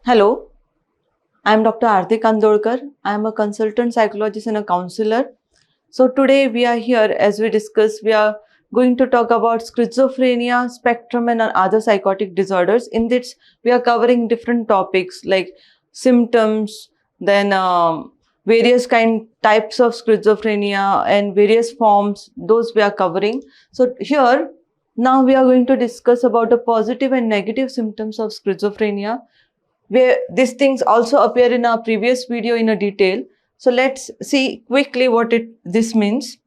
Hello, I am Dr. Arti Kandolkar. I am a consultant psychologist and a counselor. So today we are here, as we discussed, we are going to talk about schizophrenia, spectrum and other psychotic disorders. In this, we are covering different topics like symptoms, then various types of schizophrenia and various forms, those we are covering. So here, now we are going to discuss about the positive and negative symptoms of schizophrenia, where these things also appear in our previous video in a detail. So let's see quickly what this means.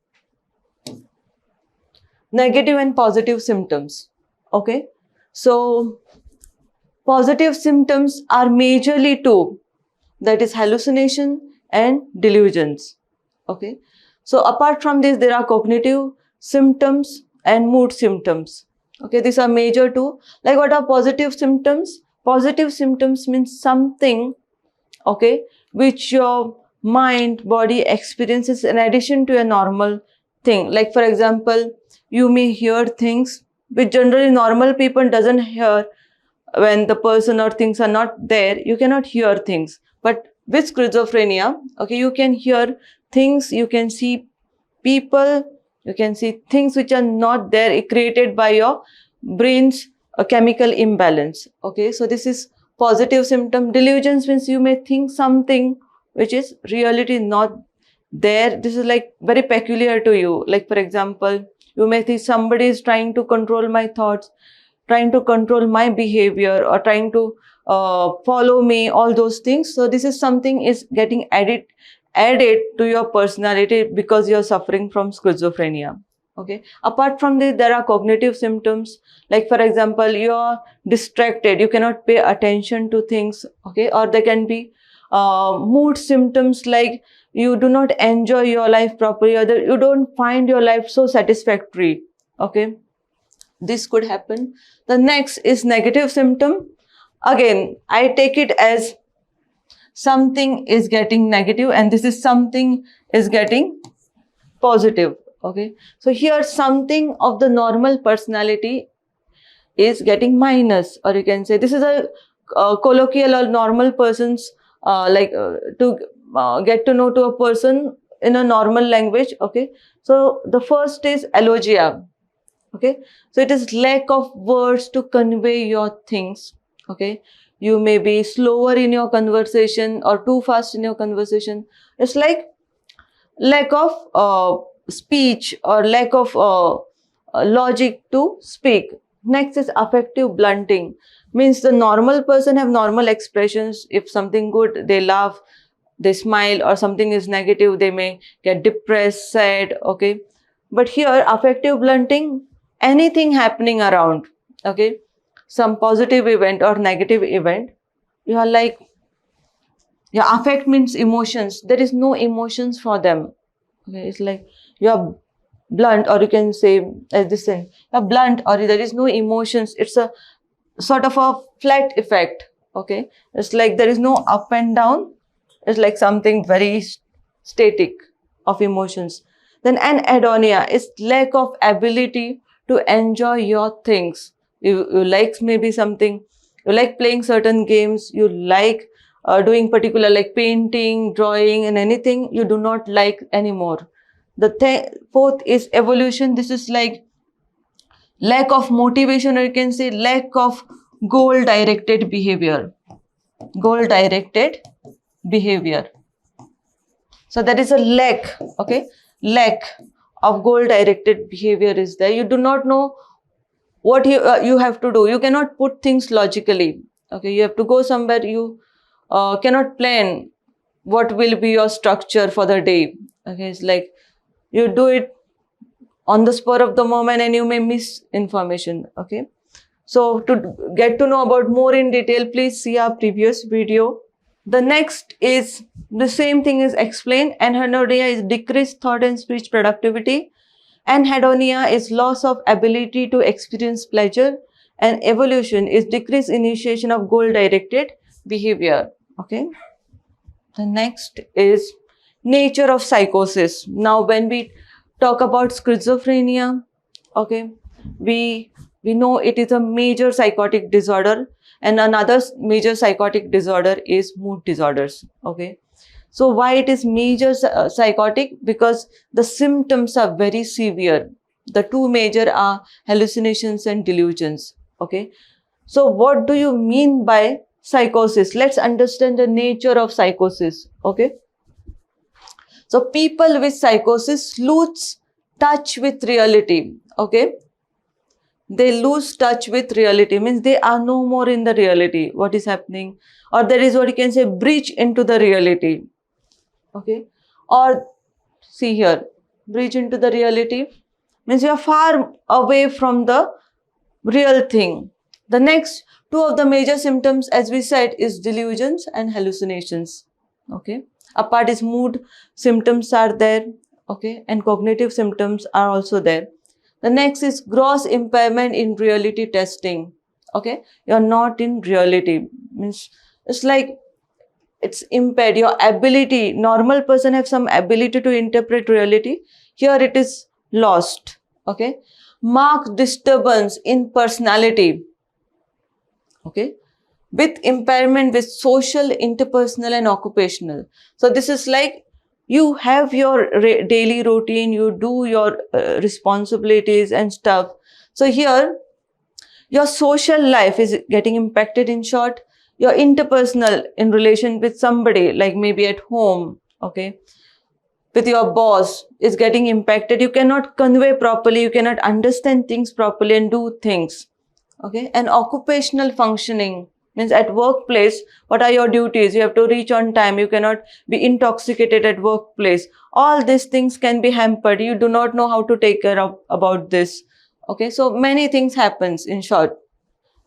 Negative and positive symptoms. Okay. So positive symptoms are majorly two, that is hallucination and delusions. Okay. So apart from this, there are cognitive symptoms and mood symptoms. Okay. These are major two. Like, what are positive symptoms? Positive symptoms means something, okay, which your mind, body experiences in addition to a normal thing. Like, for example, you may hear things which generally normal people doesn't hear. When the person or things are not there, you cannot hear things. But with schizophrenia, okay, you can hear things, you can see people, you can see things which are not there, created by your brain's a chemical imbalance. Okay, so this is positive symptom. Delusions means you may think something which is reality not there. This is like very peculiar to you. Like, for example, you may think somebody is trying to control my thoughts, trying to control my behavior, or trying to follow me, all those things. So this is something is getting added to your personality because you're suffering from schizophrenia. Okay. Apart from this, there are cognitive symptoms. Like, for example, you're distracted, you cannot pay attention to things. Okay. Or there can be mood symptoms, like you do not enjoy your life properly, or you don't find your life so satisfactory. Okay. This could happen. The next is negative symptom. Again, I take it as something is getting negative and this is something is getting positive. Okay, so here something of the normal personality is getting minus, or you can say this is a colloquial or normal person's to get to know to a person in a normal language. Okay, so the first is alogia. Okay, so it is lack of words to convey your things. Okay, you may be slower in your conversation or too fast in your conversation. It's like lack of speech or lack of logic to speak. Next is affective blunting. Means the normal person have normal expressions. If something good, they laugh, they smile, or something is negative, they may get depressed, sad. Okay, but here affective blunting, anything happening around, okay, some positive event or negative event, you are like, your affect means emotions. There is no emotions for them. Okay, it's like you're blunt, or you can say as this thing, you're blunt, or there is no emotions. It's a sort of a flat effect. Okay, it's like there is no up and down. It's like something very static of emotions. Then anhedonia is lack of ability to enjoy your things. You like maybe something, you like playing certain games, you like doing particular like painting, drawing, and anything you do not like anymore. The fourth is evolution. This is like lack of motivation, or you can say lack of goal directed behavior. Goal directed behavior. So that is a lack, okay, lack of goal directed behavior is there. You do not know what you have to do. You cannot put things logically. Okay, you have to go somewhere. You cannot plan what will be your structure for the day. Okay, it's like you do it on the spur of the moment and you may miss information. Okay, so to get to know about more in detail, please see our previous video. The next is the same thing is explained. Anhedonia is decreased thought and speech productivity. Anhedonia is loss of ability to experience pleasure, and evolution is decreased initiation of goal-directed behavior. Okay. The next is nature of psychosis. Now, when we talk about schizophrenia, okay, we know it is a major psychotic disorder, And another major psychotic disorder is mood disorders. Okay. So why it is major psychotic? Because the symptoms are very severe. The two major are hallucinations and delusions. Okay. So what do you mean by psychosis? Let's understand the nature of psychosis. Okay. So people with psychosis lose touch with reality. Okay. They lose touch with reality, means they are no more in the reality, what is happening, or there is what you can say breach into the reality. Okay. Or see here, breach into the reality means you are far away from the real thing. The next two of the major symptoms, as we said, is delusions and hallucinations. Okay. Apart is mood symptoms are there. Okay. And cognitive symptoms are also there. The next is gross impairment in reality testing. Okay. You're not in reality. Means it's like it's impaired. Your ability, normal person have some ability to interpret reality. Here it is lost. Okay. Marked disturbance in personality. Okay. With impairment with social, interpersonal and occupational. So this is like you have your daily routine, you do your responsibilities and stuff. So here your social life is getting impacted, in short. Your interpersonal in relation with somebody, like maybe at home, okay, with your boss, is getting impacted. You cannot convey properly, you cannot understand things properly and do things. Okay. And occupational functioning means at workplace, what are your duties? You have to reach on time. You cannot be intoxicated at workplace. All these things can be hampered. You do not know how to take care of about this. Okay. So many things happens, in short.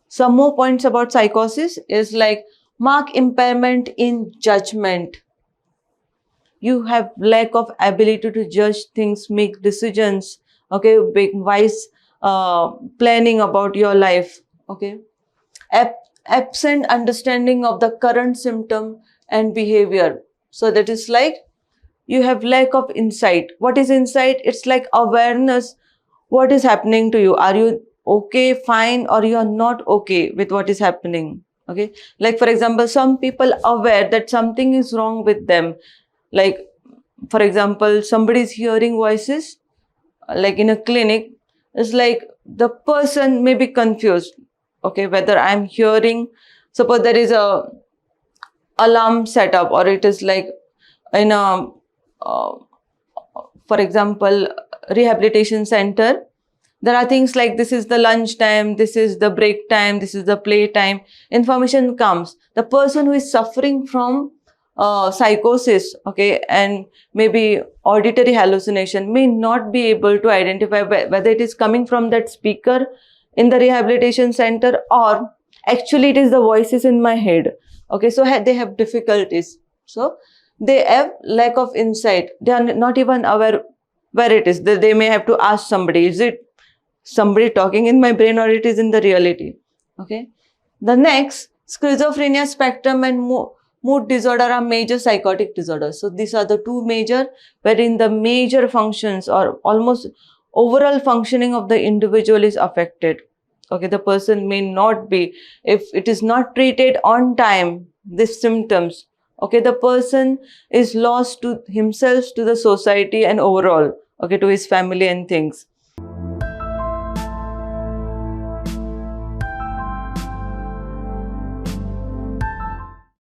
Some more points about psychosis is like mark impairment in judgment. You have lack of ability to judge things, make decisions. Okay. Make wise planning about your life. Okay. Absent understanding of the current symptom and behavior. So that is like you have lack of insight. What is insight? It's like awareness. What is happening to you? Are you okay, fine, or you are not okay with what is happening? Okay. Like for example, some people aware that something is wrong with them. Like for example, somebody is hearing voices, like in a clinic. It's like the person may be confused. Okay, whether I'm hearing, suppose there is a alarm setup, or it is like in a for example, rehabilitation center, there are things like this is the lunch time, this is the break time, this is the play time. Information comes. The person who is suffering from psychosis, okay, and maybe auditory hallucination may not be able to identify whether it is coming from that speaker in the rehabilitation center or actually it is the voices in my head. Okay, so they have difficulties. So they have lack of insight. They are not even aware where it is. They may have to ask somebody, is it somebody talking in my brain or it is in the reality? Okay. The next, schizophrenia spectrum and mood disorder are major psychotic disorders. So these are the two major, wherein the major functions or almost overall functioning of the individual is affected. Okay, the person may not be, if it is not treated on time, these symptoms, okay, the person is lost to himself, to the society and overall, okay, to his family and things.